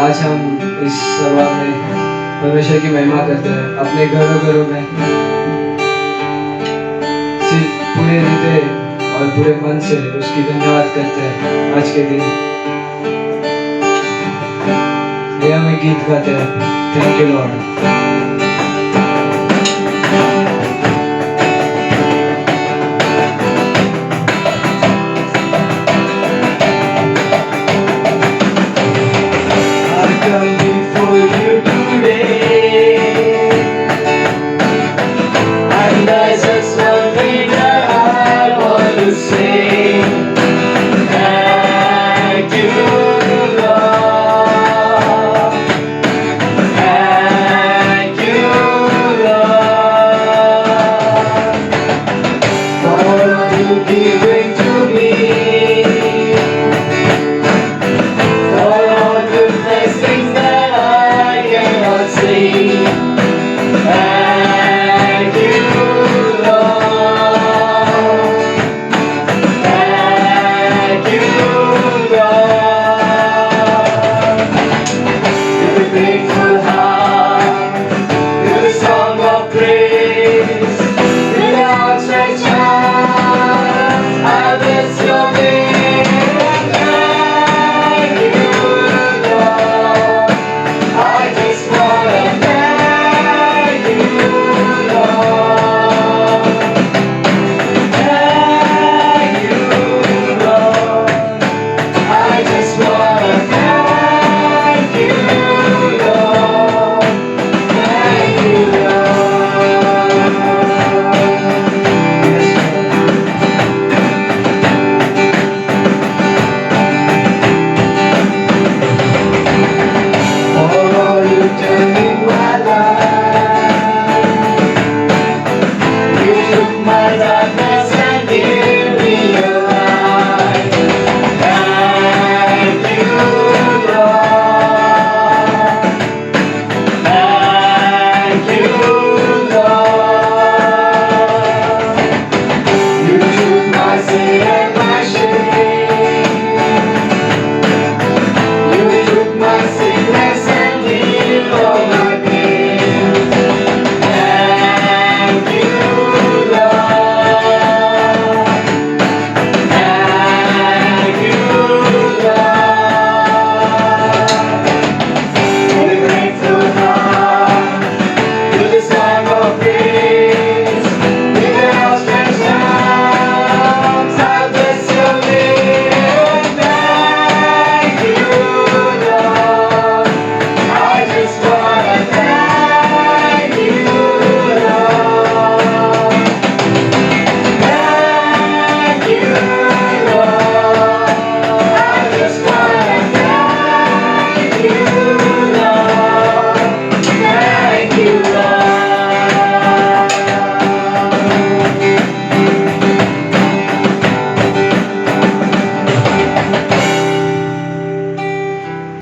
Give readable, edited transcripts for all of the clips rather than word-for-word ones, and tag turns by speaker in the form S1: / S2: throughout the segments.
S1: आज हम इस सभा में परमेश्वर की महिमा करते हैं, अपने घरों घरों में सिर्फ पूरे हृदय और पूरे मन से उसकी धन्यवाद करते हैं। आज के दिन ये हमें गीत गाते हैं, थैंक यू लॉर्ड।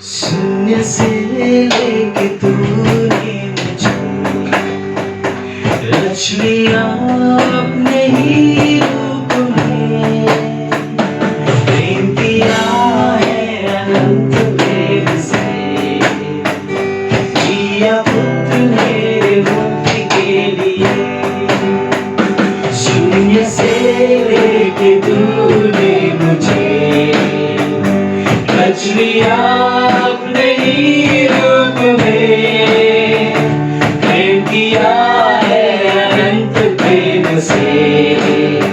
S2: शून्य से लेके तूने मुझे रच लिया अपने ही रूप में, प्रेम किया है अनंत प्रेम से, जिया पुत्र मेरे मुक्ति के लिए। शून्य से लेके तूने मुझे रच लिया अपने ही रूप में, प्रेम किया है अनंत प्रेम से।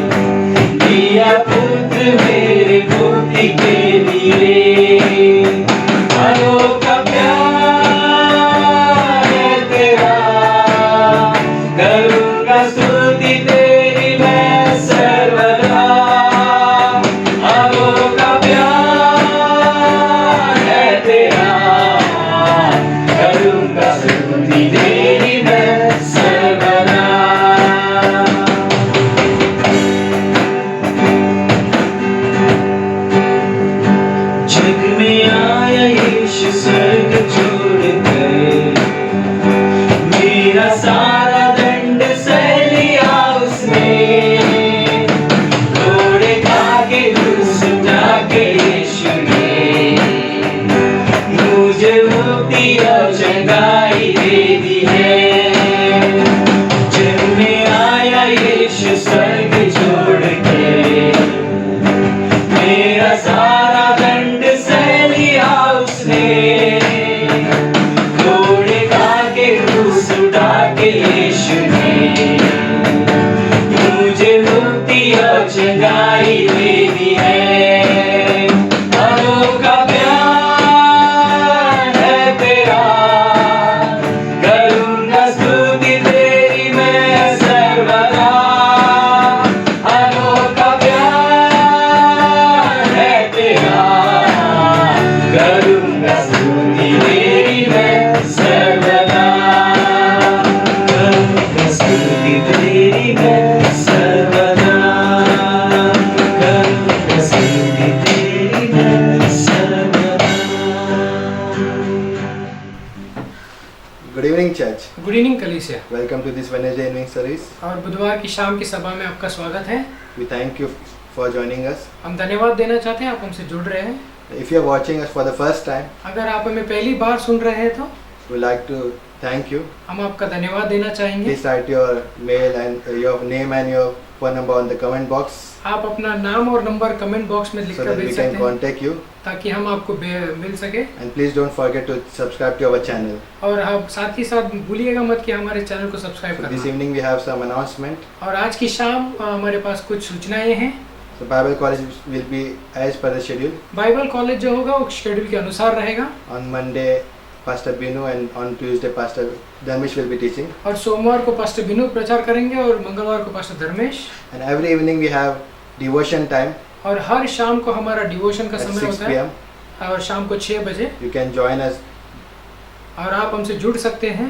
S2: मुझे मुक्ति और चंगाई दे दी है। अनोखा प्यार है तेरा, करूँगा स्तुति तेरी मैं सर्वदा। अनोखा प्यार है तेरा, करूँगा स्तुति तेरी मैं सर्वदा। करूँगा स्तुति तेरी मैं सर्वदा। करूँगा स्तुति तेरी मैं सर्वदा।
S3: Good evening, church.
S4: Good evening कलीसिया।
S3: Welcome to this Wednesday evening service.
S4: और बुधवार की शाम की सभा में आपका स्वागत है।
S3: We thank you for joining us.
S4: हम धन्यवाद देना चाहते हैं, आप हमसे जुड़ रहे हैं।
S3: If you are watching us for the first time,
S4: अगर आप हमें पहली बार सुन रहे हैं तो
S3: we would like to thank you.
S4: हम आपका धन्यवाद देना चाहेंगे।
S3: Please write your mail and your name and your phone number on the comment box
S4: आप अपना नाम और नंबर कमेंट बॉक्स में
S3: so
S4: लिखकर
S3: that we
S4: भेज
S3: can
S4: सकते हैं
S3: contact you.
S4: ताकि हम आपको मिल सके।
S3: And please don't forget to subscribe to our channel.
S4: और आप साथ ही साथ भूलिएगा मत कि हमारे चैनल को सब्सक्राइब
S3: So this
S4: करना।
S3: evening we have some announcement.
S4: और आज की शाम हमारे पास कुछ सूचनाएं हैं।
S3: So Bible college will be as per the schedule.
S4: Bible college जो होगा वो शेड्यूल के अनुसार रहेगा।
S3: On Monday, Pastor Binu and on Tuesday, Pastor Dharmesh will be teaching.
S4: और सोमवार को पास्टर बिनु प्रचार करेंगे और मंगलवार को pastor Dharmesh.
S3: And every evening we have devotion time
S4: और हर शाम को हमारा डिवोशन का
S3: at
S4: समय
S3: 6
S4: होता है
S3: p.m.
S4: और शाम को 6 बजे।
S3: You can join us.
S4: और आप हमसे जुड़ सकते हैं।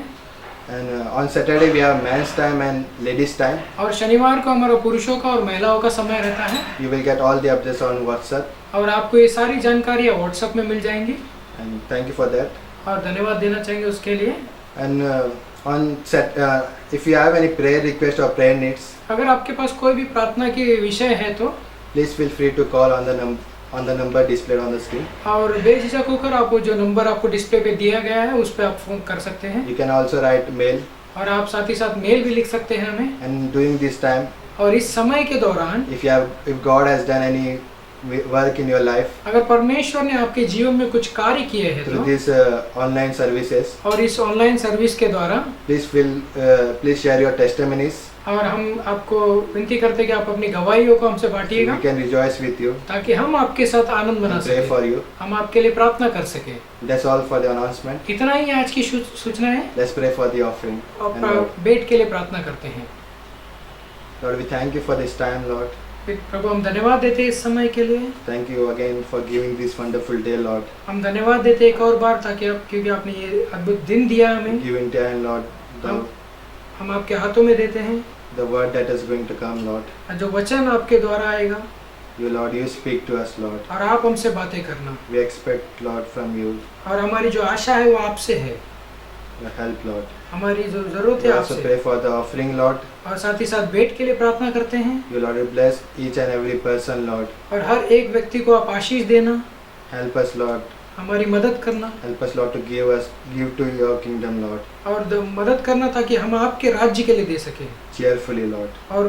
S3: And on Saturday we have men's time and ladies time.
S4: और शनिवार को हमारा पुरुषों का और महिलाओं का समय रहता है।
S3: You will get all the updates on WhatsApp.
S4: और आपको ये सारी जानकारियाँ व्हाट्सएप में मिल जाएंगी।
S3: And thank you for that.
S4: और धन्यवाद देना चाहेंगे उसके लिए।
S3: And if you have any prayer request or prayer needs,
S4: अगर आपके पास कोई भी प्रार्थना के विषय है तो
S3: please feel free to call on the number displayed on the screen.
S4: और बेझिझक होकर आप वो जो नंबर आपको डिस्प्ले पे दिया गया है उस पर आप फोन कर सकते हैं।
S3: You can also write mail.
S4: और आप साथ ही साथ मेल भी लिख सकते हैं हमें।
S3: And during this time,
S4: और इस समय के दौरान
S3: if God has done any work in your life
S4: अगर परमेश्वर ने आपके जीवन में कुछ कार्य किए हैं
S3: through
S4: तो
S3: these online services,
S4: और इस ऑनलाइन सर्विस के द्वारा
S3: please share your testimonies.
S4: और हम आपको विनती करते हैं कि आप अपनी गवाहियों को हमसे
S3: So
S4: बांटिएगा
S3: we can rejoice with you
S4: ताकि हम आपके साथ आनंद मना
S3: and pray
S4: सकें,
S3: for you.
S4: हम आपके लिए प्रार्थना कर सकें।
S3: That's all for the announcement.
S4: इतना ही आज की सूचना है।
S3: Let's pray for the offering.
S4: और
S3: And Lord,
S4: बैठ के लिए प्रार्थना करते हैं।
S3: Lord, we thank you for this time, Lord.
S4: प्रभु हम धन्यवाद देते हैं इस समय के लिए।
S3: Thank you again for giving this wonderful day, Lord.
S4: हम धन्यवाद देते हैं एक और बार ताकि क्योंकि आपने ये अद्भुत दिन दिया हमें।
S3: Giving time, Lord,
S4: हम आपके हाथों में देते हैं।
S3: the word that is going to come, Lord.
S4: जो वचन आपके द्वारा आएगा
S3: Lord, you speak to us, Lord.
S4: और आप हमसे बातें करना।
S3: We expect, Lord, from you
S4: और हमारी जो आशा है वो आपसे है।
S3: your help, Lord.
S4: हमारी जो जरूरत
S3: We
S4: है
S3: also
S4: आपसे।
S3: pray for the offering, Lord.
S4: और साथ ही साथ भेंट के लिए प्रार्थना करते हैं।
S3: You, Lord, you bless each and every person, Lord.
S4: और हर एक व्यक्ति को आप आशीष देना,
S3: Help us, Lord.
S4: हमारी मदद करना
S3: Help us, Lord, to give to your kingdom, Lord.
S4: और मदद करना ताकि हम आपके राज्य के लिए दे सकें
S3: Cheerfully, Lord.
S4: और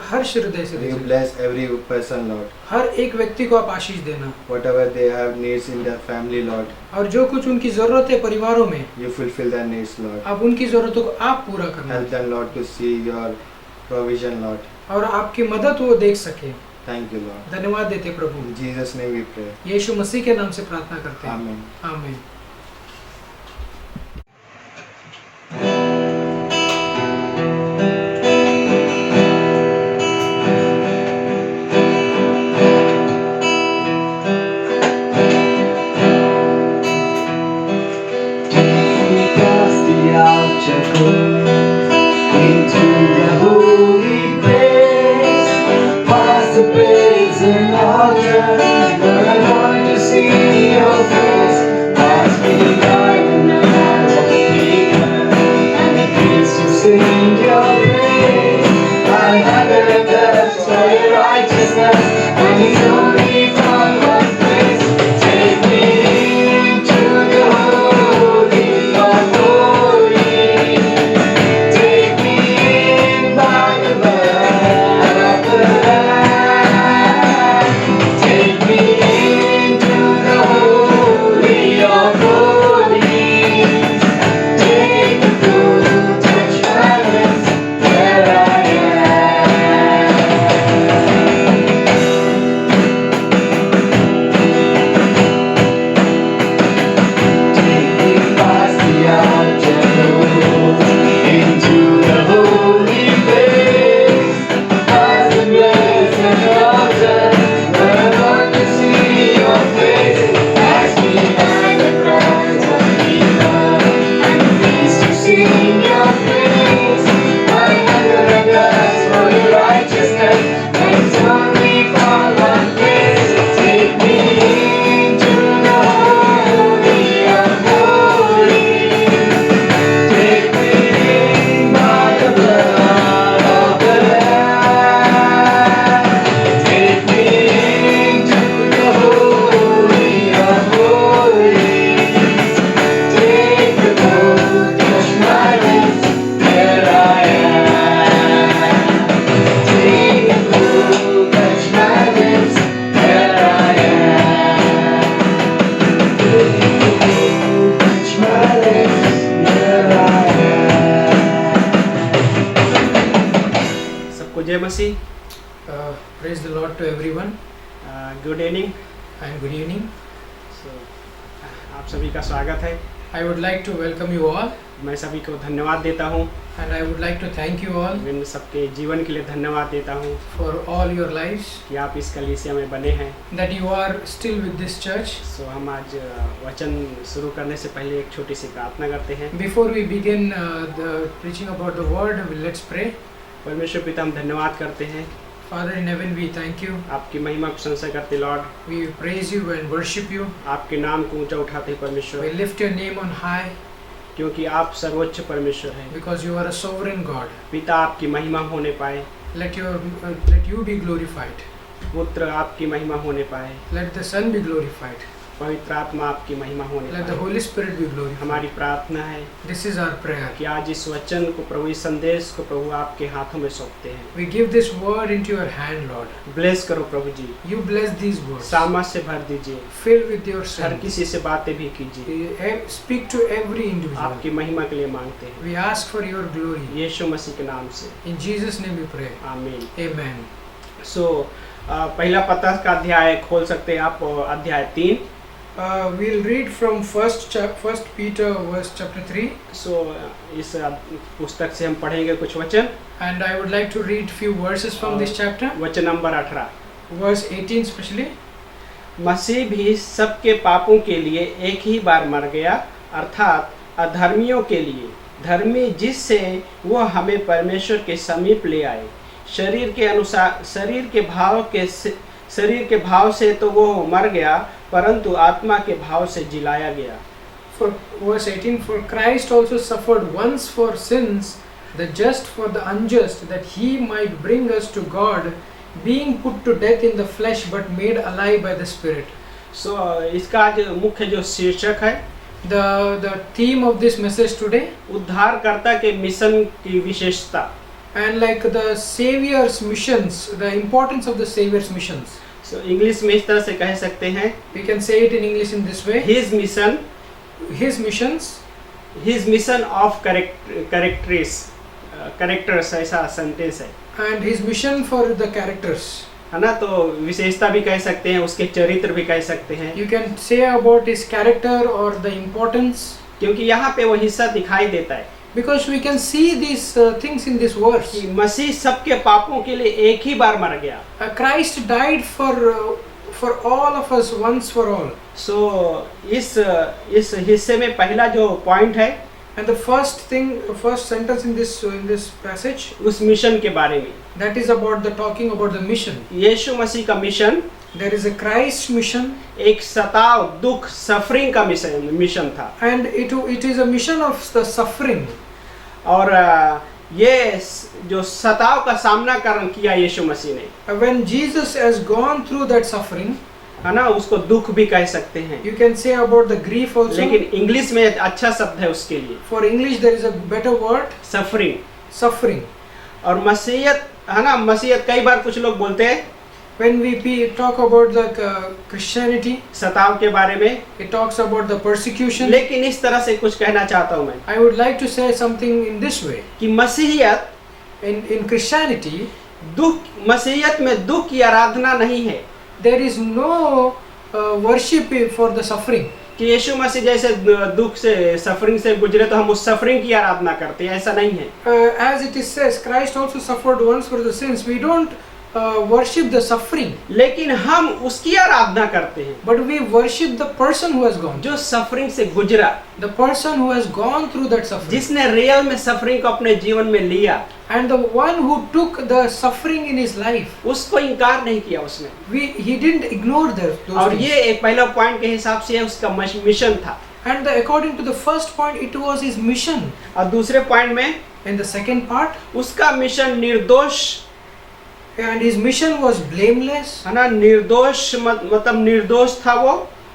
S4: हर हृदय से दे
S3: You
S4: सकें।
S3: bless every person, Lord.
S4: हर एक व्यक्ति को आप आशीष देना
S3: Whatever they have needs in their family, Lord.
S4: और जो कुछ उनकी जरूरत है परिवारों में
S3: You fulfill their needs, Lord.
S4: आप उनकी जरूरतों को आप पूरा करना
S3: Help them, Lord, to see your provision, Lord.
S4: और आपकी मदद वो देख सके।
S3: Thank you, Lord.
S4: धन्यवाद देते प्रभु,
S3: In Jesus' name we pray.
S4: यीशु मसीह के नाम से प्रार्थना करते हैं।
S3: Amen.
S4: आमीन।
S2: Cast the outer court into the holy place, past the brazen altar, where I want to see your face. Past
S5: सबको जय मसीह।
S4: Praise the Lord to everyone
S5: good evening.
S4: and good evening.
S5: आप सभी का स्वागत है।
S4: I would like to welcome you all
S5: मैं सभी को धन्यवाद देता हूँ,
S4: and I would like to thank you all
S5: इन सबके जीवन के लिए धन्यवाद देता हूँ
S4: for all your lives,
S5: कि आप इस कलीसिया में बने हैं।
S4: that you are still with this church.
S5: सो हम आज वचन शुरू करने से पहले एक छोटी सी प्रार्थना करते हैं।
S4: Before we begin the preaching about the word, let's pray.
S5: परमेश्वर पिता, हम धन्यवाद करते हैं,
S4: Father in heaven, we thank you.
S5: आपकी महिमा को प्रशंसा करते Lord,
S4: We praise you and worship you.
S5: आपके नाम को ऊंचा उठाते
S4: We
S5: परमेश्वर,
S4: lift your name on high
S5: क्योंकि आप सर्वोच्च परमेश्वर हैं।
S4: because you are a sovereign God.
S5: पिता आपकी महिमा होने पाए,
S4: Let you be glorified.
S5: पुत्र आपकी महिमा होने पाए,
S4: Let the Son be glorified.
S5: पवित्र आत्मा आपकी महिमा होने
S4: Let the
S5: पाए।
S4: Holy Spirit be glorified.
S5: हमारी प्रार्थना है
S4: This is our prayer.
S5: कि आज इस वचन को प्रभु, इस संदेश को प्रभु आपके हाथों में सौंपते हैं।
S4: We give this word into your hand, Lord.
S5: Bless करो प्रभु जी,
S4: You bless these words.
S5: सामर्थ से भर दीजिए,
S4: Fill with your
S5: her
S4: strength.
S5: किसी से बातें भी कीजिए।
S4: Speak to every individual.
S5: आपकी महिमा के लिए मांगते हैं,
S4: We ask for your glory.
S5: यीशु मसीह के नाम से,
S4: In Jesus' name we pray.
S5: आमीन।
S4: Amen.
S5: सो पहला पत्रस का अध्याय खोल सकते हैं आप, अध्याय 3।
S4: We'll read from First Peter verse chapter 3,
S5: सो इस पुस्तक से हम पढ़ेंगे कुछ वचन।
S4: and I would like to read few verses from this chapter.
S5: वचन नंबर 18।
S4: Verse 18 especially.
S5: मसीह भी सबके पापों के लिए एक ही बार मर गया, अर्थात अधर्मियों के लिए धर्मी, जिससे वो हमें परमेश्वर के समीप ले आए। शरीर के अनुसार, शरीर के भाव से तो वो मर गया, परंतु आत्मा के भाव से जिलाया गया।
S4: For verse 18, for Christ also suffered once for sins, the just for the unjust, that he might bring us to God, being put to death in the flesh, but made alive by the Spirit.
S5: सो इसका जो मुख्य जो शीर्षक है,
S4: The theme of this message today,
S5: उद्धारकर्ता के mission की विशेषता।
S4: and like the Savior's missions, the importance of the Savior's missions.
S5: So English में इस तरह से कह सकते हैं,
S4: We can say it in English in this way.
S5: His mission,
S4: His missions,
S5: his mission of characters, ऐसा सेंटेंस है,
S4: and his mission for the characters.
S5: है ना। तो विशेषता भी कह सकते हैं, उसके चरित्र भी कह सकते हैं,
S4: You can say about his character or the importance,
S5: क्योंकि यहाँ पे वो हिस्सा दिखाई देता है
S4: because we can see these things in this verse.
S5: कि मसीह सबके पापों के लिए एक ही बार मर गया।
S4: Christ died for all of us once for all.
S5: सो इस हिस्से में पहला जो पॉइंट है,
S4: And the first sentence in this passage,
S5: उस मिशन के बारे में,
S4: that is talking about the mission.
S5: यीशु मसीह का mission
S4: There is a Christ mission,
S5: एक सताव, दुख, सफरिंग का मिशन था।
S4: and it is a mission of the suffering.
S5: और ये जो सताव का सामना किया यीशु मसीह ने,
S4: When Jesus has gone through that suffering,
S5: है ना, उसको दुख भी कह सकते हैं,
S4: you can say about the grief also.
S5: लेकिन इंग्लिश में अच्छा शब्द है उसके लिए,
S4: For English there is a better word,
S5: suffering.
S4: suffering.
S5: और मसीहत, है ना, मसीहत कई बार कुछ लोग बोलते हैं
S4: When we talk about the Christianity,
S5: सताव के बारे में,
S4: it talks about the persecution.
S5: लेकिन इस तरह से कुछ कहना चाहता हूँ मैं
S4: I would like to say something in this way.
S5: कि मसीहत,
S4: In Christianity,
S5: मसीहत में दुख की आराधना नहीं है,
S4: there is no worship for the suffering.
S5: कि यीशु मसीह जैसे दुख से, सफरिंग से गुजरे तो हम उस सफरिंग की आराधना करते हैं, ऐसा नहीं है।
S4: As it is says, Christ also suffered once for the sins. We don't worship the suffering,
S5: लेकिन हम उसकी आराधना करते हैं
S4: but we worship the person who has gone.
S5: जो सफरिंग से गुजरा,
S4: The person who has gone through that suffering.
S5: जिसने real में सफरिंग को अपने जीवन में लिया,
S4: And the one who took the suffering in his life.
S5: उसको इनकार नहीं किया उसने।
S4: He didn't ignore those
S5: और
S4: things.
S5: ये एक पहला पॉइंट के हिसाब से उसका मिशन था।
S4: And according to the first point, it was his mission.
S5: और दूसरे पॉइंट में
S4: And the second part,
S5: उसका मिशन निर्दोष,
S4: and his mission was blameless.
S5: है ना, निर्दोष मतलब निर्दोष था वो,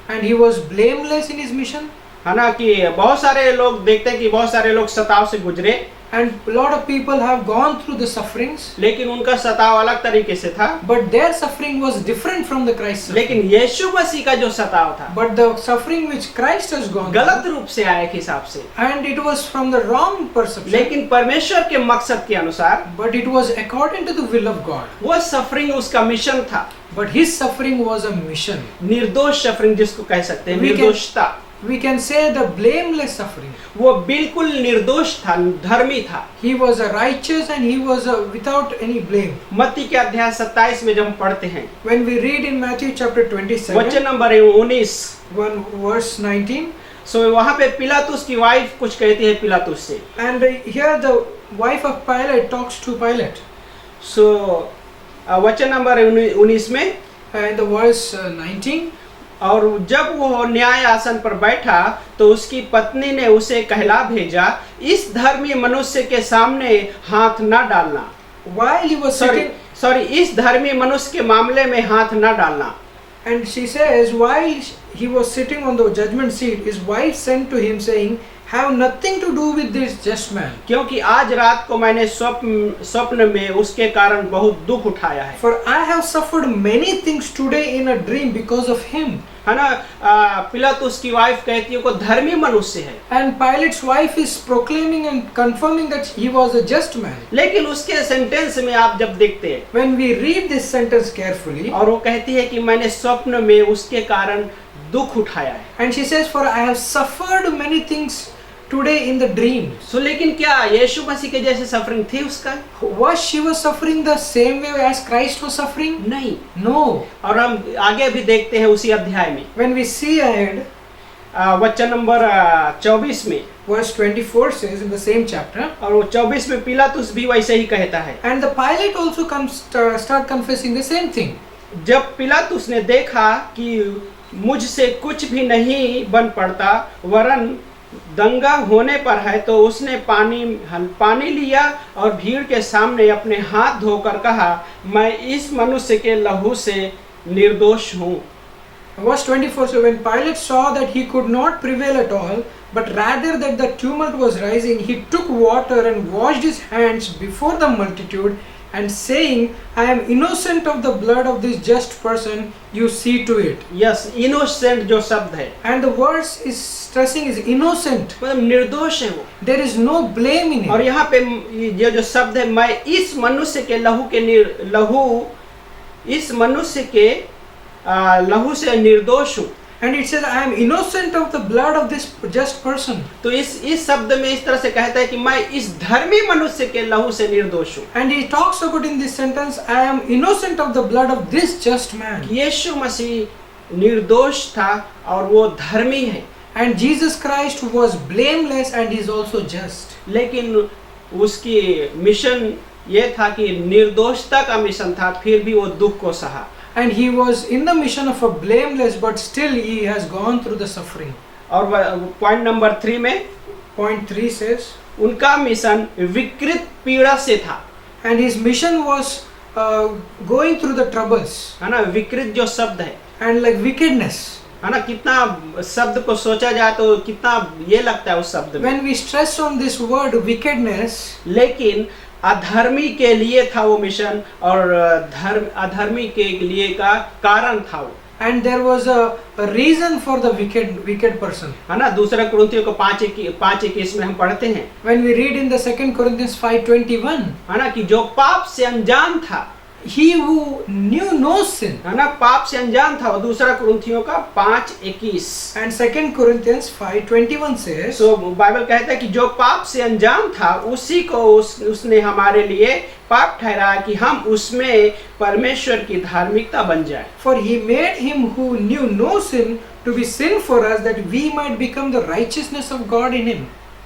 S4: And he was blameless in his mission.
S5: है ना। कि बहुत सारे लोग देखते हैं कि बहुत सारे लोग सताव से गुजरे,
S4: And a lot of people have gone through the sufferings,
S5: लेकिन उनका सताव अलग तरीके से था।
S4: but their suffering was different from the Christ's suffering.
S5: लेकिन यीशु मसीह का जो सताव था
S4: But the suffering which Christ has gone
S5: गलत
S4: through,
S5: रूप से आया एक हिसाब से,
S4: and it was from the wrong perception,
S5: लेकिन परमेश्वर के मकसद के अनुसार
S4: but it was according to the will of God.
S5: वो सफरिंग उसका मिशन था।
S4: But his suffering was a mission.
S5: निर्दोष सफरिंग जिसको कह सकते हैं,
S4: We can-
S5: निर्दोषता।
S4: We can say the blameless suffering.
S5: वो बिल्कुल निर्दोष था, धर्मी था।
S4: He was a righteous and he was without any blame.
S5: मत्ती के अध्याय 27 में जब हम पढ़ते हैं,
S4: When we read in Matthew chapter 27,
S5: वचन नंबर 19,
S4: verse 19,
S5: सो वहाँ पे पिलातुस की वाइफ कुछ कहती है पिलातुस से।
S4: and here the wife of Pilate talks to Pilate.
S5: सो वचन नंबर 19 में,
S4: In the verse 19,
S5: और जब वो न्याय आसन पर बैठा तो उसकी पत्नी ने उसे कहला भेजा, इस धर्मी मनुष्य के सामने हाथ न डालना।
S4: while he was sitting,
S5: sorry, इस धर्मी मनुष्य के मामले में हाथ न डालना।
S4: and she says, while he was sitting on the judgment seat, his wife sent to him saying, have nothing to do with this just man.
S5: क्योंकि आज रात को मैंने स्वप्न में उसके कारण बहुत दुख उठाया है।
S4: For I have suffered many things today in a dream because of him.
S5: है ना, पिलातुस की वाइफ कहती है को धर्मी मनुष्य है,
S4: And Pilate's wife is proclaiming and confirming that he was a just man.
S5: लेकिन उसके सेंटेंस में आप जब देखते हैं
S4: When we read this sentence carefully,
S5: और वो कहती है कि मैंने स्वप्न में उसके कारण दुख उठाया है।
S4: and she says, for I have suffered many things today in the dream.
S5: सो लेकिन क्या यीशु मसीह के जैसे सफरिंग थी उसका?
S4: Was she was suffering the same way as Christ was suffering?
S5: नहीं।
S4: No.
S5: और हम आगे भी देखते हैं उसी अध्याय में,
S4: When we see ahead,
S5: वचन नंबर 24 में,
S4: verse 24 says in the same chapter,
S5: और वो 24 में पिलातुस भी वैसे ही कहता है।
S4: and the Pilate also comes start confessing the same thing.
S5: जब पिलातुस ने देखा कि मुझसे कुछ भी नहीं बन पड़ता वरन दंगा होने पर है, तो उसने पानी लिया और भीड़ के सामने अपने हाथ धोकर कहा, मैं इस मनुष्य के लहू से निर्दोष हूँ।
S4: Verse 24, so when Pilate saw that he could not prevail at all, but rather that the tumult was rising, he took water and washed his hands before the multitude, and saying, I am innocent of the blood of this just person, you see to it.
S5: Yes, innocent जो शब्द है,
S4: And the verse is stressing is innocent.
S5: मतलब निर्दोष है वो।
S4: There is no blame in
S5: और
S4: it.
S5: यहाँ पे ये जो शब्द है, मैं इस मनुष्य के लहू से निर्दोष हूँ।
S4: And it says, I am innocent of the blood of this just person.
S5: तो इस शब्द में इस तरह से कहता है कि मैं इस धर्मी मनुष्य के लहू से निर्दोष हूँ।
S4: And he talks about in this sentence, I am innocent of the blood of this just man.
S5: यीशु मसीह निर्दोष था और वो धर्मी है,
S4: And Jesus Christ was blameless and he is also just.
S5: लेकिन उसकी मिशन ये था कि निर्दोषता का मिशन था, फिर भी वो दुख को सहा।
S4: And he was in the mission of a blameless, but still he has gone through the suffering.
S5: और पॉइंट नंबर 3 में
S4: Point 3 says,
S5: उनका मिशन विकृत पीड़ा से था।
S4: and his mission was going through the troubles
S5: है ना, विकृत जो शब्द है,
S4: and like wickedness.
S5: है ना, कितना शब्द को सोचा जाए तो कितना ये लगता है उस शब्द में,
S4: When we stress on this word wickedness,
S5: लेकिन अधर्मी के लिए था वो मिशन और अधर्मी के लिए का कारण था वो।
S4: and there was a reason for the wicked person.
S5: है ना, दूसरा कुरिन्थियों को 5:21 में हम पढ़ते हैं,
S4: When we read in the 2 Corinthians 5:21,
S5: है ना, कि जो पाप से अनजान था,
S4: he who knew no sin.
S5: है ना, पाप से अनजान था, वो दूसरा कुरिन्थियों का 5:21।
S4: And 2 Corinthians 5:21 says,
S5: so Bible कहता है कि जो पाप से अनजान था उसी को उसने हमारे लिए पाप ठहराया कि हम उसमें परमेश्वर की धार्मिकता बन जाए।
S4: for he made him who knew no sin to be sin for us, that we might become the righteousness of God in him.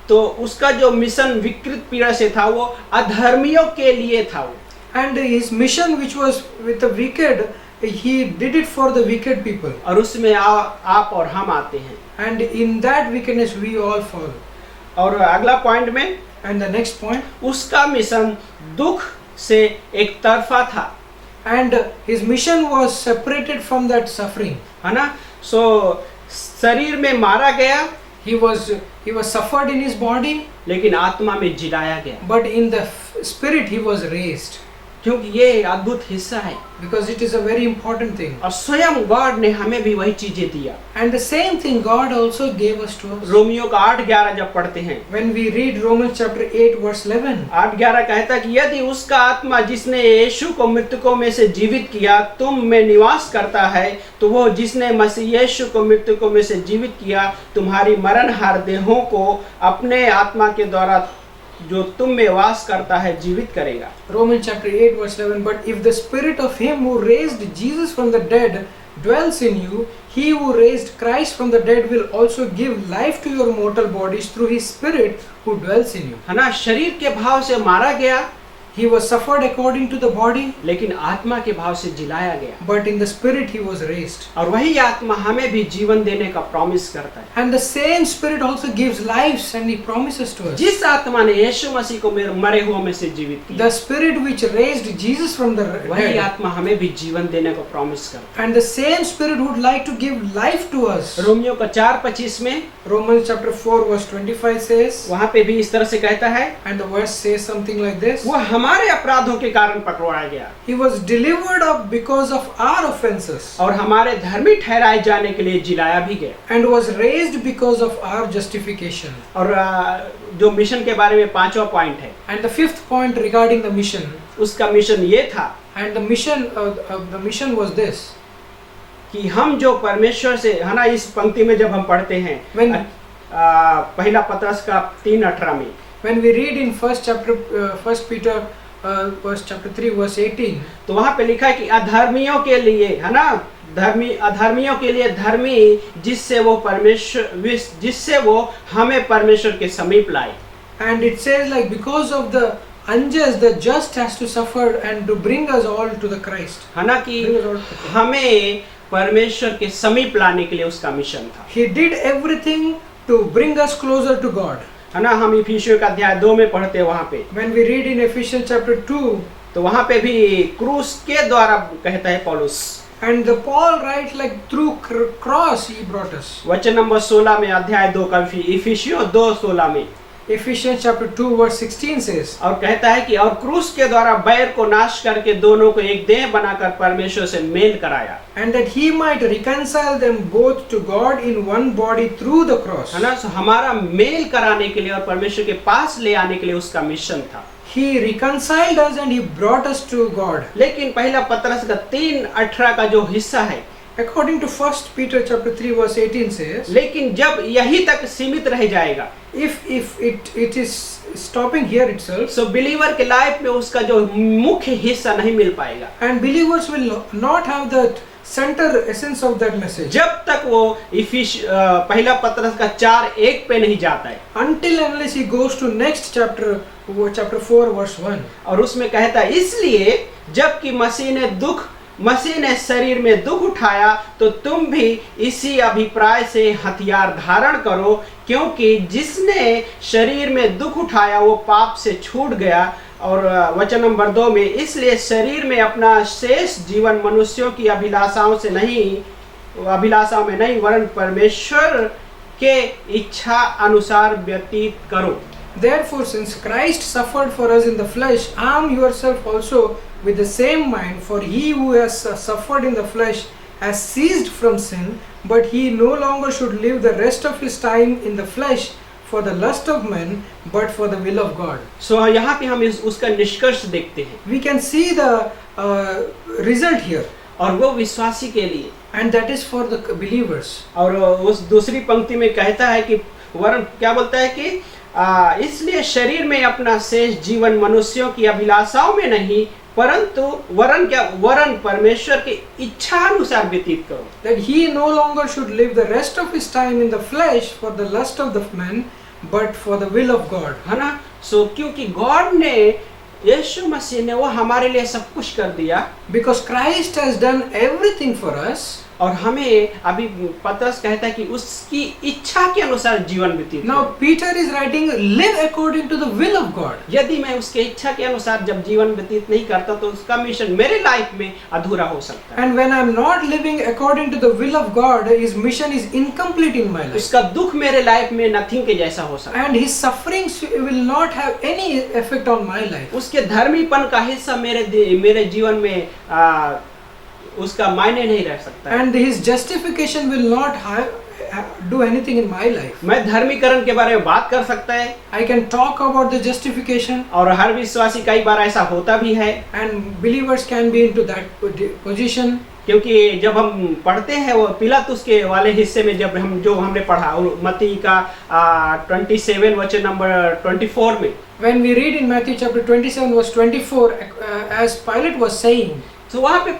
S5: तो उसका जो मिशन विकृत पीड़ा से था वो अधर्मियों के लिए था वो।
S4: And his mission, which was with the wicked, he did it for the wicked people.
S5: और उसमें आप और हम आते हैं।
S4: And in that wickedness we all fall.
S5: और अगला पॉइंट में
S4: And the next point,
S5: उसका मिशन दुख से एक तरफा था,
S4: and his mission was separated from that suffering.
S5: है ना। सो शरीर में मारा गया,
S4: He was He was suffered in his body,
S5: लेकिन आत्मा में जिलाया गया,
S4: but in the spirit he was raised.
S5: क्योंकि ये अद्भुत हिस्सा है
S4: Because it is a very important thing.
S5: और स्वयं गॉड ने हमें भी वही चीजें दिया।
S4: And the same thing God also gave us to us.
S5: Romeo का 8:11 जब पढ़ते हैं,
S4: When we read Romans chapter 8 verse 11,
S5: 8:11 कहता है कि यदि उसका आत्मा जिसने यीशु को मृतकों में से जीवित किया तुम में निवास करता है, तो वो जिसने मसीह यीशु को मृतकों में से जीवित किया तुम्हारी मरणहार देहों को अपने आत्मा के द्वारा जो तुम में वास करता है जीवित करेगा।
S4: Romans chapter 8 verse 11, but if the spirit of him who raised Jesus from the dead dwells in you, he who raised Christ from the dead will also give life to your mortal bodies through his spirit who dwells in you.
S5: है ना, शरीर के भाव से मारा गया,
S4: He was suffered according to the body,
S5: लेकिन आत्मा के भाव से जिलाया गया,
S4: but in the spirit he was raised.
S5: और वही आत्मा हमें भी जीवन देने का प्रॉमिस करता है।
S4: And the same spirit also gives lives and he promises to us.
S5: जिस आत्मा ने यीशु मसीह को मरे हुओं में से जीवित किया,
S4: The spirit which raised Jesus from the
S5: वही
S4: dead,
S5: आत्मा हमें भी जीवन देने का प्रॉमिस करता
S4: and the same spirit would like to give life to us.
S5: है। रोमियो का 4:25 में
S4: Romans chapter 4 verse 25 says,
S5: वहां पे भी इस तरह से कहता है,
S4: and the verse says something like this,
S5: वो हमारे अपराधों के कारण पकड़वाया गया
S4: he was delivered up because of our offenses
S5: और हमारे धर्मी ठहराए जाने के लिए जिलाया भी गया।
S4: and was raised because of our justification.
S5: और जो मिशन के बारे में 5वां पॉइंट है,
S4: And the fifth point regarding the mission,
S5: उसका मिशन ये था
S4: and the mission was this,
S5: कि हम जो परमेश्वर से, है ना, इस पंक्ति में जब हम पढ़ते हैं
S4: When-
S5: पहला पत्रस का 3:18 में,
S4: when we read in first Peter verse chapter 3 verse 18,
S5: तो वहां पे लिखा है कि अधर्मियों के लिए, है ना, अधर्मियों के लिए धर्मी जिससे वो हमें परमेश्वर के समीप लाए।
S4: and it says like because of the unjust the just has to suffer and to bring us all to the Christ.
S5: है ना, कि
S4: Bring us all to Christ.
S5: हमें परमेश्वर के समीप लाने के लिए उसका मिशन था।
S4: He did everything to bring us closer to God.
S5: है ना, हम इफिसियों का अध्याय 2 में पढ़ते हैं, वहां पे
S4: When we read in Ephesians chapter 2,
S5: तो वहां पे भी क्रूस के द्वारा कहता है पौलुस,
S4: and the Paul writes like through cross he brought us.
S5: वचन नंबर 16 में, अध्याय 2 का इफिसियों 2:16 में,
S4: Ephesians chapter 2 verse 16 says,
S5: और कहता है कि और क्रूस के द्वारा बैर को नाश करके दोनों को एक देह बनाकर परमेश्वर से मेल कराया,
S4: and that he might reconcile them both to God in one body through the cross.
S5: है ना। सो हमारा मेल कराने के लिए और परमेश्वर के पास ले आने के लिए उसका मिशन था।
S4: He reconciled us and he brought us to God.
S5: लेकिन पहला पत्रस का 3:18 का जो हिस्सा है,
S4: According to 1 Peter chapter 3 verse 18 says,
S5: लेकिन जब यही तक सीमित रह जाएगा,
S4: if it is stopping here itself,
S5: so believer के लाइफ में उसका जो मुख्य हिस्सा नहीं मिल पाएगा,
S4: and believers will not have that center essence of that message
S5: जब तक वो पहला पत्रस का 4:1 पे नहीं जाता है,
S4: until unless he goes to next chapter 4 verse 1.
S5: और उसमें कहता है इसलिए जबकि मसीह ने शरीर में दुख उठाया तो तुम भी इसी अभिप्राय से हथियार धारण करो, क्योंकि जिसने शरीर में दुख उठाया वो पाप से छूट गया। और वचन नंबर 2 में, इसलिए शरीर में अपना शेष जीवन मनुष्यों की अभिलाषाओं में नहीं वरन परमेश्वर के इच्छा अनुसार व्यतीत करो।
S4: Therefore, since Christ suffered for us in the flesh, arm yourself also with the same mind, for he who has suffered in the flesh has ceased from sin, but he no longer should live the rest of his time in the flesh for the lust of men, but for the will of God.
S5: So यहाँ पे हम उसका निष्कर्ष देखते हैं,
S4: We can see the result here,
S5: और वो विश्वासी के लिए,
S4: and that is for the believers.
S5: और उस दूसरी पंक्ति में कहता है कि वरन क्या बोलता है कि इसलिए शरीर में अपना शेष जीवन मनुष्यों की अभिलाषाओं में नहीं परंतु वरन परमेश्वर की इच्छा अनुसार व्यतीत करो।
S4: That he no longer should live the rest of his time in the flesh for the lust of the men, but for the will of God.
S5: है ना। सो क्योंकि गॉड ने, यीशु मसीह ने वो हमारे लिए सब कुछ कर दिया,
S4: Because Christ has done everything for us,
S5: और हमें अभी पतरस कहता है कि उसकी इच्छा के अनुसार जीवन व्यतीत
S4: Now
S5: करें।
S4: Peter is writing, live according to the will of God.
S5: यदि मैं उसके इच्छा के अनुसार जब जीवन व्यतीत नहीं करता तो उसका मिशन मेरे लाइफ में अधूरा हो सकता है।
S4: And when I'm not living according to the will of God, his mission is incomplete in my life.
S5: उसका दुख मेरे लाइफ में नथिंग के जैसा हो सकता है।
S4: And his sufferings will not have any effect on my life.
S5: उसके धर्मीपन का हिस्सा मेरे जीवन में उसका मायने नहीं रह सकता है।
S4: And his justification will not do anything in my life.
S5: मैं धर्मीकरण के बारे में बात कर सकता है
S4: I can talk about the justification,
S5: और हर विश्वासी कई बार ऐसा होता भी है,
S4: and believers can be into that position.
S5: क्योंकि जब हम पढ़ते हैं वो पिलातुस के वाले हिस्से में जब हमने पढ़ा मत्ती का 27 वचन नंबर 24 में,
S4: When we read in Matthew chapter 27 verse 24, as Pilate was saying,
S5: तो वहाँ पे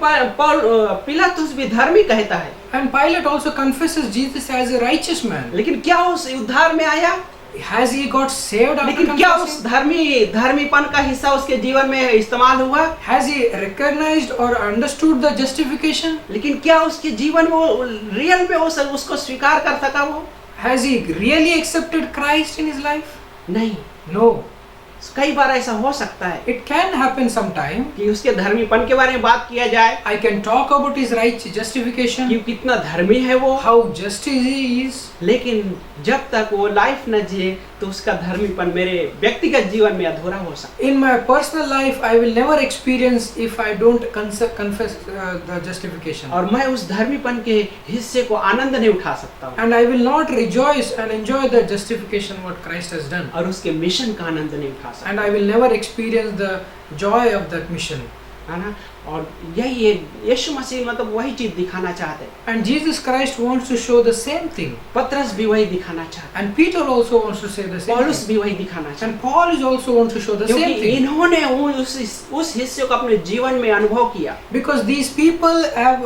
S5: पिलातुस भी धर्मी कहता है,
S4: and Pilate also confesses Jesus as a righteous man.
S5: लेकिन क्या उस उद्धार में आया?
S4: Has he got saved after
S5: लेकिन क्या उस
S4: confessing?
S5: धर्मीपन का हिस्सा उसके जीवन में इस्तेमाल हुआ?
S4: Has he recognized or understood the justification?
S5: लेकिन क्या उसके जीवन में वो रियल में उसको स्वीकार कर सका वो?
S4: Has he really accepted Christ in his life?
S5: नहीं।
S4: No.
S5: कई बार ऐसा हो सकता है
S4: It can happen sometime.
S5: कि उसके धर्मीपन के बारे में बात किया जाए
S4: I can talk about his right justification,
S5: कि कितना धर्मी है वो,
S4: how just he is.
S5: लेकिन जब तक वो लाइफ न जिए तो उसका धर्मीपन मेरे व्यक्तिगत जीवन में अधूरा हो सकता है।
S4: In my personal life, I will never experience if I don't confess the justification.
S5: और मैं उस धर्मीपन के हिस्से को आनंद नहीं उठा सकता हूँ
S4: And I will not rejoice and enjoy the justification what Christ has done.
S5: और उसके मिशन का आनंद नहीं उठा सकता,
S4: And I will never experience the joy of that mission.
S5: है ना। और यही यीशु मसीह मतलब वही चीज दिखाना चाहते हैं।
S4: And Jesus Christ wants to show the same thing.
S5: पतरस भी वही दिखाना चाहते
S4: And Peter also wants to say the
S5: हैं,
S4: same
S5: पौलुस
S4: thing.
S5: भी वही दिखाना चाहते
S4: And Paul is also wants to show the
S5: हैं,
S4: same
S5: क्योंकि
S4: thing.
S5: इन्होंने उस हिस्से को अपने जीवन में अनुभव किया
S4: Because these people have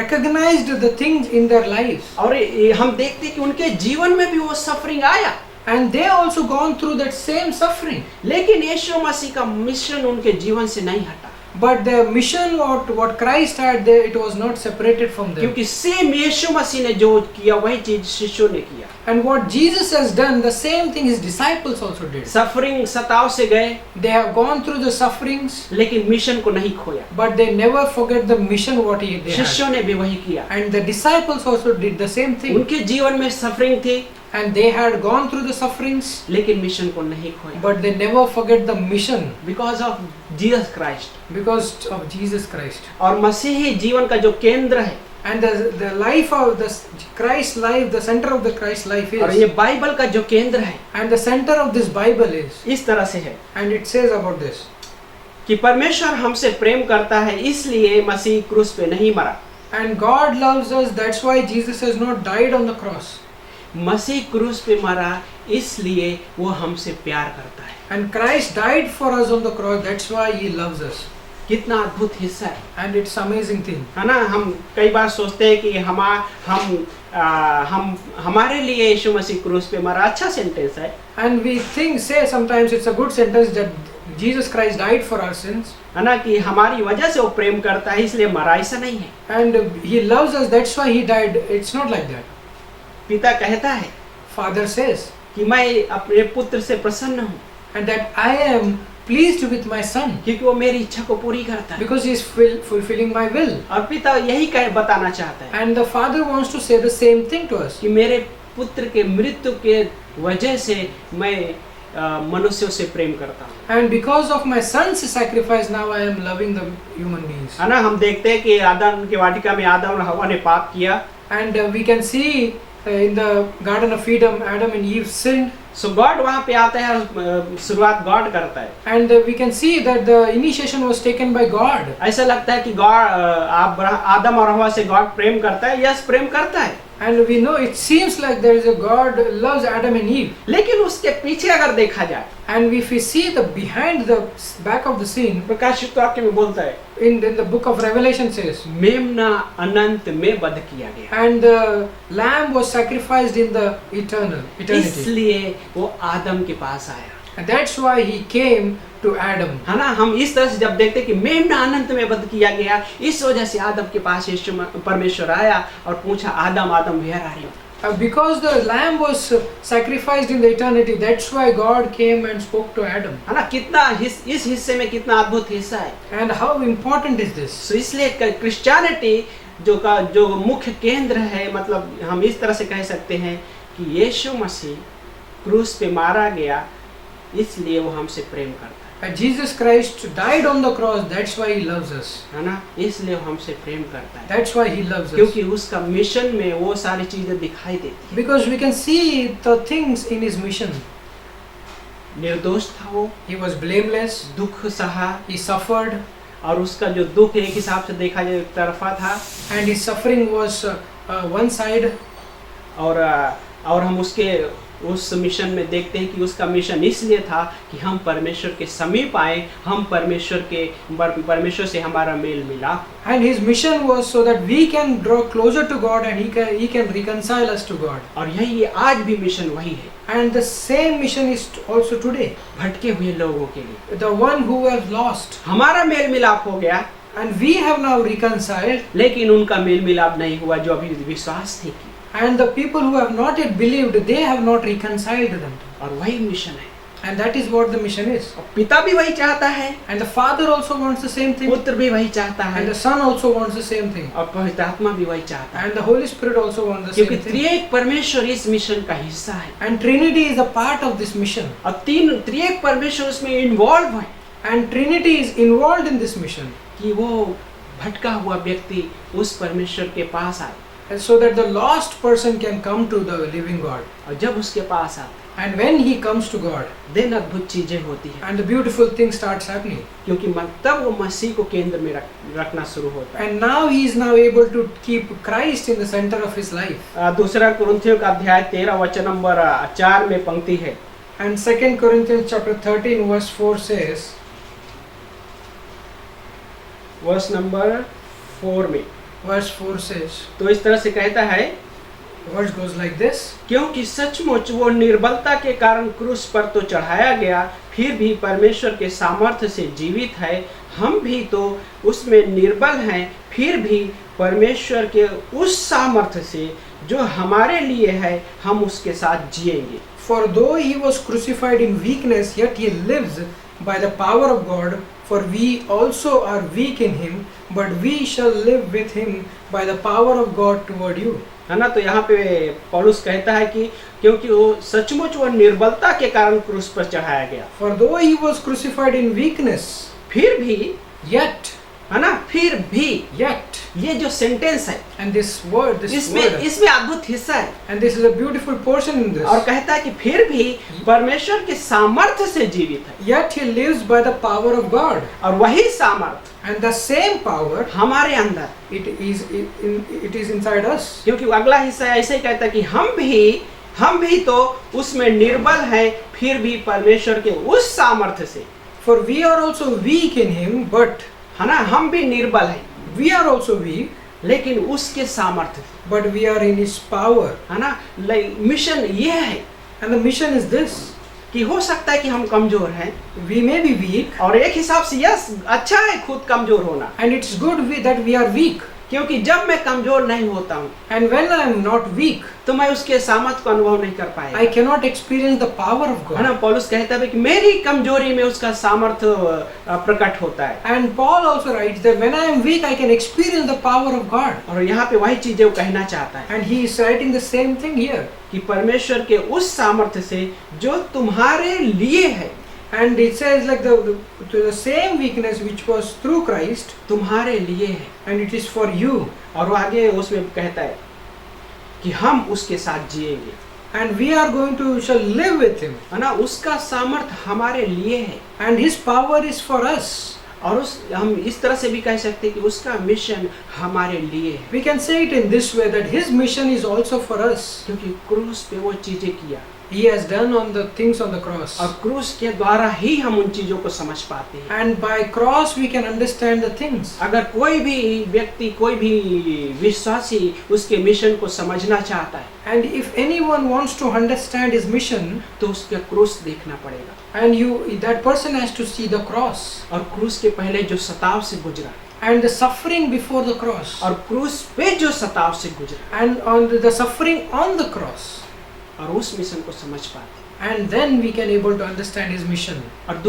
S4: recognized the things in their lives.
S5: और हम देखते हैं कि उनके जीवन में भी वो सफरिंग आया,
S4: And they also gone through that same suffering.
S5: लेकिन यीशु मसीह का मिशन उनके जीवन से नहीं हटा,
S4: But the mission what Christ had there, it was not separated from them.
S5: क्योंकि सेम यीशु मसीह ने जो किया वही चीज शिष्यों ने किया।
S4: And what Jesus has done, the same thing his disciples also did.
S5: Suffering सताव से गए
S4: They have gone through the sufferings,
S5: लेकिन मिशन को नहीं खोया,
S4: but they never forget the mission what they had.
S5: शिष्यों ने भी वही किया।
S4: And the disciples also did the same thing.
S5: उनके जीवन में सफरिंग थी
S4: And they had gone through the sufferings,
S5: लेकिन मिशन को नहीं खोया,
S4: but they never forget the mission
S5: because of Jesus Christ.
S4: because of Jesus Christ.
S5: और मसीही जीवन का जो केंद्र है,
S4: And the life of the Christ life, the center of the Christ life
S5: और
S4: is,
S5: ये बाइबल का जो केंद्र है
S4: and the center of this Bible is,
S5: इस तरह से है
S4: and it says about this,
S5: कि परमेश्वर हमसे प्रेम करता है इसलिए मसीह क्रूस पे नहीं मरा।
S4: and God loves us, that's why Jesus has not died on the cross.
S5: मसीह क्रूस पे मरा इसलिए वो हमसे प्यार करता है।
S4: And Christ died for us on the cross, that's why he loves us.
S5: कितना अद्भुत हिस्सा है,
S4: And it's amazing thing.
S5: है ना। हम कई बार सोचते हैं कि हम हमारे लिए यीशु मसीह क्रूस पे मरा, अच्छा सेंटेंस है,
S4: And we say sometimes it's a good sentence that Jesus Christ died for our sins.
S5: है ना, कि हमारी वजह से वो प्रेम करता है इसलिए मरा, ऐसा नहीं है।
S4: And he loves us, that's why he died. It's not like that.
S5: पिता कहता है
S4: Father says,
S5: कि मैं अपने पुत्र से प्रसन्न हूँ
S4: and that I am pleased with my son
S5: क्योंकि वो मेरी इच्छा को पूरी करता है।
S4: because he is fulfilling my will.
S5: और पिता यही बताना चाहता है
S4: And the Father wants to say the same thing to us.
S5: कि मेरे पुत्र के मृत्यु के वजह से मैं मनुष्यों से प्रेम करता हूँ।
S4: And because of my son's sacrifice, now I am loving the human beings.
S5: है ना। हम देखते हैं कि आदम की वाटिका में आदम और हवा ने पाप किया,
S4: And we can see in the Garden of Eden, Adam and Eve sinned.
S5: So God वहाँ पे आता है और शुरुआत गॉड करता है।
S4: And we can see that the initiation was taken by God.
S5: ऐसा लगता है कि गॉड आदम और हवा से गॉड प्रेम करता है, यस प्रेम करता है,
S4: And we know it seems like there is a God loves Adam and Eve.
S5: लेकिन उसके पीछे अगर देखा जाए,
S4: And if we see the behind the back of the scene,
S5: प्रकाशित वाक्य में बोलता है
S4: in the book of Revelation says,
S5: मेमना अनंत में वध किया गया,
S4: and the lamb was sacrificed in the eternity.
S5: इसलिए वो आदम के पास आया।
S4: And that's why he came to Adam.
S5: है ना, हम इस तरह से जब देखते हैं कि मेमना अनंत में बंद किया गया, इस वजह से आदम के पास यीशु परमेश्वर आया और पूछा, Adam Adam where are you?
S4: Because the lamb was sacrificed in the eternity, that's why God came and spoke to Adam.
S5: है ना, कितना इस हिस्से में कितना अद्भुत हिस्सा है।
S4: And how important is this?
S5: तो इसलिए क्रिश्चियनिटी जो मुख्य केंद्र है, मतलब हम इस तरह से कह सकते हैं कि यीशु मसीह क्रूस पे मारा गया, इसलिए वो हमसे प्रेम करता है।
S4: Jesus Christ died on the cross, that's why he loves us.
S5: है ना, इसलिए वो हमसे प्रेम करता है,
S4: That's why he loves us.
S5: क्योंकि उसका मिशन में वो सारी चीजें दिखाई देती
S4: Because we can see the things in his mission.
S5: है। निर्दोष था वो,
S4: He was blameless,
S5: दुख सहा,
S4: he suffered,
S5: और उसका जो दुख एक हिसाब से देखा जाए एक तरफा था,
S4: and his suffering was one side.
S5: और हम उसके उस मिशन में देखते हैं कि उसका मिशन इसलिए था कि हम परमेश्वर के समीप आए, हम परमेश्वर से हमारा मेल मिलाप।
S4: And his mission was so that we can draw closer to God and he can reconcile us to God.
S5: और यही आज भी मिशन वही है,
S4: And the same mission is also today.
S5: भटके हुए लोगों के लिए।
S4: The one who have lost,
S5: हमारा मेल मिलाप हो गया,
S4: and we have now reconciled,
S5: लेकिन उनका मेल मिलाप नहीं हुआ जो अभी विश्वास नहीं किया,
S4: and the people who have not yet believed, they have not reconciled them.
S5: और वही मिशन है।
S4: And that is what the mission is.
S5: और पिता भी वही चाहता है,
S4: And the Father also wants the same thing,
S5: पुत्र भी वही चाहता है,
S4: and the Son also wants the same thing,
S5: और पवित्र आत्मा भी वही चाहता है,
S4: and the Holy Spirit also wants the
S5: क्योंकि
S4: same thing.
S5: त्रिएक परमेश्वर इस मिशन का हिस्सा है,
S4: And Trinity is a part of this mission,
S5: और त्रिएक परमेश्वर उसमें इन्वॉल्व है
S4: and Trinity is involved in this mission,
S5: कि वो भटका हुआ व्यक्ति उस परमेश्वर के पास आए,
S4: and so that the lost person can come to the living God.
S5: और जब उसके पास आते
S4: And when he comes to God,
S5: दिन अद्भुत चीजें होती हैं,
S4: and the beautiful thing starts happening.
S5: क्योंकि तब वो मसीह को केंद्र में रखना शुरू होता है।
S4: And now he is now able to keep Christ in the center of his life.
S5: दूसरा कुरिन्थियों का अध्याय 13 वचन नंबर 4 में पंक्ति है,
S4: And 2 Corinthians chapter 13 verse 4 says,
S5: verse number 4 में,
S4: verse 4 says,
S5: तो इस तरह से कहता है,
S4: verse goes like this,
S5: क्योंकि सचमुच वो निर्बलता के कारण क्रूस पर तो चढ़ाया गया, फिर भी परमेश्वर के सामर्थ्य से जीवित है। हम भी तो उसमें निर्बल हैं, फिर भी परमेश्वर के उस सामर्थ्य से जो हमारे लिए है, हम उसके साथ जिएंगे।
S4: For though he was crucified in weakness, yet he lives by the power of God. For we also are weak in him, but we shall live with him by the power of God toward you.
S5: है ना, तो यहाँ पे पौलुस कहता है कि क्योंकि वो सचमुच वो निर्बलता के कारण क्रूस पर चढ़ाया गया,
S4: For though he was crucified in weakness,
S5: फिर भी,
S4: yet,
S5: है ना, फिर भी,
S4: yet,
S5: ये जो सेंटेंस है,
S4: and this word,
S5: इसमें अद्भुत हिस्सा है,
S4: and this is a beautiful portion in this.
S5: और कहता है कि फिर भी परमेश्वर के सामर्थ्य से जीवित है,
S4: Yet he lives by the power of God,
S5: और वही सामर्थ्य
S4: and the same power,
S5: हमारे अंदर,
S4: it is inside us.
S5: क्योंकि अगला हिस्सा ऐसे ही कहता है कि हम भी तो उसमें निर्बल हैं, फिर भी परमेश्वर के उस सामर्थ्य से,
S4: For we are also weak in him, but
S5: है ना, हम भी निर्बल हैं,
S4: we are also weak,
S5: लेकिन उसके सामर्थ्य से,
S4: but we are in his power.
S5: है ना। मिशन ये है
S4: And the mission is this.
S5: कि हो सकता है कि हम कमजोर हैं,
S4: We may be weak,
S5: और एक हिसाब से यस अच्छा है खुद कमजोर होना,
S4: and it's good that we are weak.
S5: क्योंकि जब मैं कमजोर नहीं होता हूँ
S4: And when I am not weak,
S5: तो मैं उसके सामर्थ्य को अनुभव नहीं कर पाएगा,
S4: I cannot experience the power of
S5: है ना।
S4: God.
S5: पौलुस कहता है कि मेरी कमजोरी में उसका सामर्थ्य प्रकट होता है,
S4: And Paul also writes that when I am weak, I can experience the power of God.
S5: और यहाँ पे वही चीजें वो कहना चाहता है
S4: And he is writing the same thing here.
S5: कि परमेश्वर के उस सामर्थ्य से जो तुम्हारे लिए है,
S4: And it says like the same weakness which was through Christ,
S5: तुम्हारे लिए है,
S4: and it is for you.
S5: और वो आगे उसमें कहता है कि हम उसके साथ जिएंगे,
S4: And we are going to shall live with him.
S5: है ना। उसका सामर्थ्य हमारे लिए है,
S4: And his power is for us.
S5: और हम इस तरह से भी कह सकते हैं कि उसका मिशन हमारे लिए है,
S4: We can say it in this way that his mission is also for us.
S5: क्योंकि क्रूस पे वो चीजें किया,
S4: He has done on the things on the cross.
S5: और क्रूस के द्वारा ही हम उन चीजों को समझ पाते हैं।
S4: And by cross we can understand the things.
S5: अगर कोई भी व्यक्ति, कोई भी विश्वासी उसके मिशन को समझना चाहता है,
S4: And if anyone wants to understand his mission,
S5: तो उसका क्रूस देखना पड़ेगा,
S4: and that person has to see the cross,
S5: और क्रूस के पहले जो सताव से गुजरा,
S4: and the suffering before the cross,
S5: और क्रूस पे जो सताव से गुजरा,
S4: and on the suffering on the cross,
S5: और उस मिशन को समझ पाते।
S4: and then we can able to understand his mission.
S5: और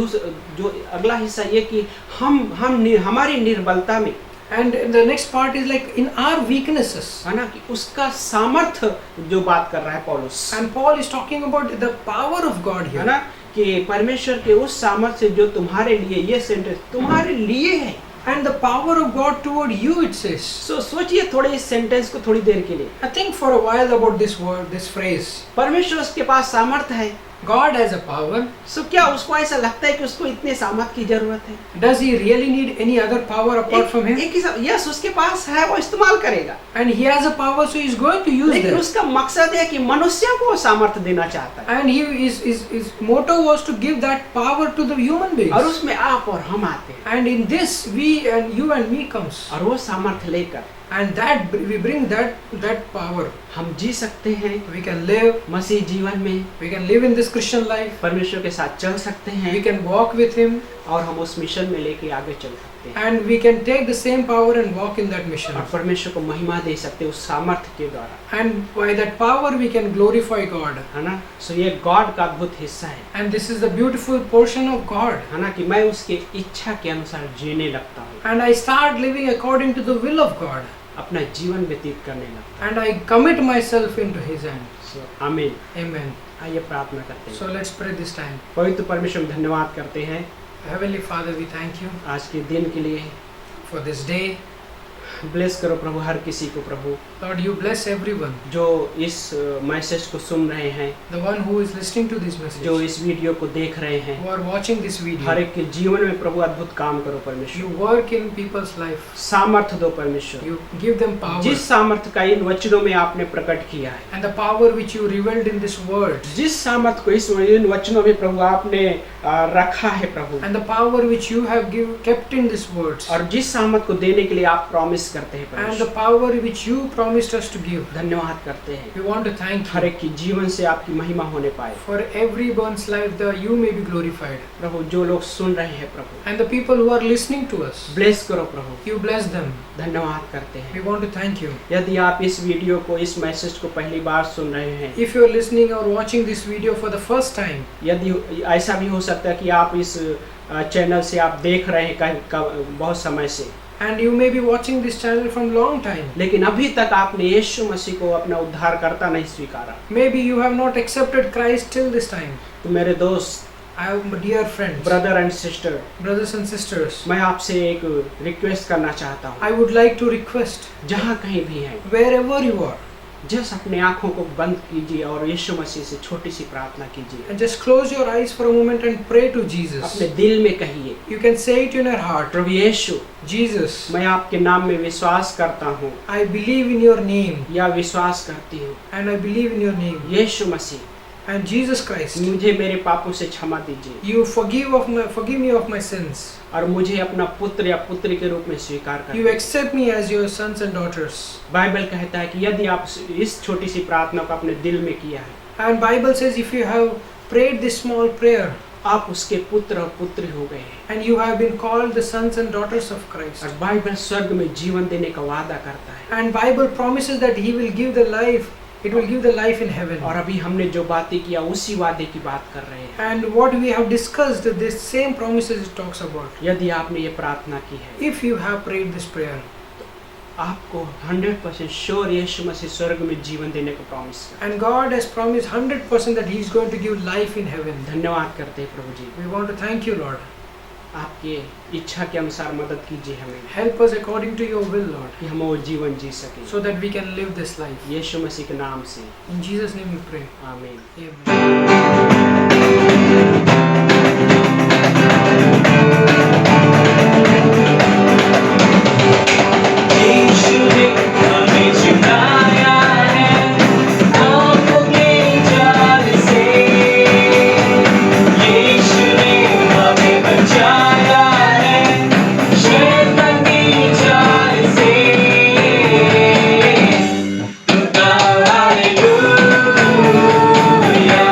S5: जो अगला हिस्सा ये कि हमारी निर्बलता में,
S4: And the next part is like in our weaknesses,
S5: है ना, कि उसका सामर्थ्य जो बात कर रहा है पौलुस,
S4: and Paul is talking about the power of God
S5: है
S4: here,
S5: ना, कि परमेश्वर के उस सामर्थ्य जो तुम्हारे लिए, ये सेंटेंस तुम्हारे लिए है।
S4: and the power of God toward you, it says.
S5: सोचिए थोड़े इस सेंटेंस को थोड़ी देर के लिए।
S4: I think for a while about this word, this phrase.
S5: परमेश्वर उसके पास सामर्थ्य है,
S4: God has a power.
S5: सो क्या उसको ऐसा लगता है कि उसको इतने सामर्थ्य की जरूरत है?
S4: Does he really need any other power apart from him?
S5: Yes, उसके पास है, वो इस्तेमाल करेगा,
S4: And he has a power, so he's going to use
S5: लेकिन
S4: that.
S5: उसका मकसद है कि मनुष्यों को वो सामर्थ्य देना चाहता है,
S4: And his motto was to give that power to the human beings.
S5: और उसमें आप और हम आते हैं,
S4: And in this, we and you and me comes.
S5: और वो सामर्थ्य लेकर
S4: And that we bring that power.
S5: हम जी सकते हैं
S4: We can live.
S5: मसीह जीवन में,
S4: We can live in this Christian life.
S5: परमेश्वर के साथ चल सकते हैं,
S4: We can walk with him.
S5: और हम उस मिशन में लेके आगे चल सकते हैं,
S4: And we can take the same power and walk in that mission.
S5: और परमेश्वर को महिमा दे सकते हैं उस सामर्थ्य के द्वारा,
S4: And by that power we can glorify God.
S5: है ना। सो ये गॉड का अद्भुत हिस्सा है,
S4: And this is the beautiful portion of God.
S5: है ना, कि मैं उसके इच्छा के अनुसार जीने लगता हूँ,
S4: And I start living according to the will of God.
S5: अपना जीवन व्यतीत करने लगता
S4: And I commit myself into his hand.
S5: हूँ। सो आमीन।
S4: Amen.
S5: आइए प्रार्थना करते हैं।
S4: So let's pray this time.
S5: पवित्र परमेश्वर में धन्यवाद करते हैं
S4: Heavenly Father, we thank you
S5: आज के दिन के लिए।
S4: for this day.
S5: ब्लेस करो प्रभु हर किसी को प्रभु,
S4: Lord, you bless everyone.
S5: जो इस मैसेज को सुन रहे हैं,
S4: The one who is listening to this message.
S5: जो इस वीडियो को देख रहे हैं,
S4: Who are watching this
S5: her
S4: video.
S5: एक के जीवन में प्रभु अद्भुत काम करो
S4: You
S5: परमेश्वर,
S4: work in people's life.
S5: सामर्थ्य दो परमेश्वर,
S4: You give them power.
S5: जिस सामर्थ्य का इन वचनों में आपने प्रकट किया है,
S4: And the power which you revealed in this word.
S5: जिस सामर्थ्य को इन वचनों में प्रभु आपने रखा है प्रभु,
S4: And the power which you have kept in these words.
S5: और जिस सामर्थ्य को देने के लिए आप प्रॉमिस करते हैं
S4: And the
S5: परमेश्वर,
S4: power which you promised us to give.
S5: धन्यवाद करते हैं।
S4: We want to thank
S5: her
S4: you
S5: एक की जीवन से आपकी महिमा होने पाए
S4: for everyone's life that you may be glorified.
S5: प्रभु, जो लोग सुन रहे हैं प्रभु,
S4: And the people who are listening to us,
S5: bless करो प्रभु,
S4: you bless them.
S5: धन्यवाद करते
S4: We
S5: हैं।
S4: want to thank you.
S5: यदि आप इस वीडियो को, इस मैसेज को पहली बार सुन रहे हैं,
S4: If you are listening or watching this video for the first time,
S5: यदि ऐसा भी हो सकता है कि आप इस चैनल से आप देख रहे हैं बहुत समय से,
S4: and you may be watching this channel from long time,
S5: लेकिन अभी तक आपने यीशु मसीह को अपना उद्धारकर्ता नहीं स्वीकारा,
S4: maybe you have not accepted Christ till this time.
S5: तो मेरे दोस्त,
S4: Dear friends,
S5: brother and sister,
S4: brothers and sisters,
S5: मैं आपसे एक रिक्वेस्ट करना चाहता हूँ,
S4: I would like to request,
S5: जहाँ कहीं भी हैं,
S4: wherever you are,
S5: जस्ट अपने आँखों को बंद कीजिए और यीशु मसीह से छोटी सी प्रार्थना कीजिए।
S4: and just close your eyes for a moment and pray to Jesus.
S5: अपने दिल में कहिए,
S4: You can say it in your heart.
S5: Prabhu Yeshu,
S4: Jesus,
S5: मैं आपके नाम में विश्वास करता हूँ
S4: I believe in your name,
S5: या विश्वास करती हूँ,
S4: and I believe in your name.
S5: Yeshu Masih,
S4: And Jesus Christ,
S5: मुझे मेरे पापों से क्षमा दीजिए
S4: you forgive me of my sins.
S5: और मुझे अपना पुत्र या पुत्री के रूप में स्वीकार
S4: You
S5: करें।
S4: accept me as your sons and daughters.
S5: Bible कहता है कि यदि आप इस छोटी सी प्रार्थना को अपने दिल में किया है,
S4: And Bible says if you have prayed this small prayer
S5: आप उसके पुत्र और पुत्री हो गए हैं,
S4: and you have been called the sons and daughters of Christ.
S5: और बाइबल स्वर्ग में जीवन देने का वादा करता है।
S4: And Bible promises that He will give the life. It will give the life in heaven.
S5: और अभी हमने जो बातें किया उसी वादे की बात कर रहे हैं।
S4: And what we have discussed, this same promises it talks about.
S5: यदि आपने ये प्रार्थना की है,
S4: If you have prayed this prayer,
S5: आपको 100% श्योर यीशु मसीह स्वर्ग में जीवन देने को प्रॉमिस कर।
S4: and God has promised 100% that He is going to give life in heaven.
S5: धन्यवाद करते हैं प्रभु जी,
S4: We want to thank you, Lord.
S5: आपके इच्छा के अनुसार मदद कीजिए हमें
S4: Help us according to your will, Lord,
S5: कि हम वो जीवन जी सकें।
S4: so that we can live this life.
S5: यीशु मसीह के नाम से
S4: In Jesus' name we pray.
S5: आमीन।
S2: यीशु ने हमें चुराया है पापों के जाल से, यीशु ने हमें बचाया है शैतान की जाल से। Hallelujah,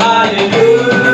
S2: hallelujah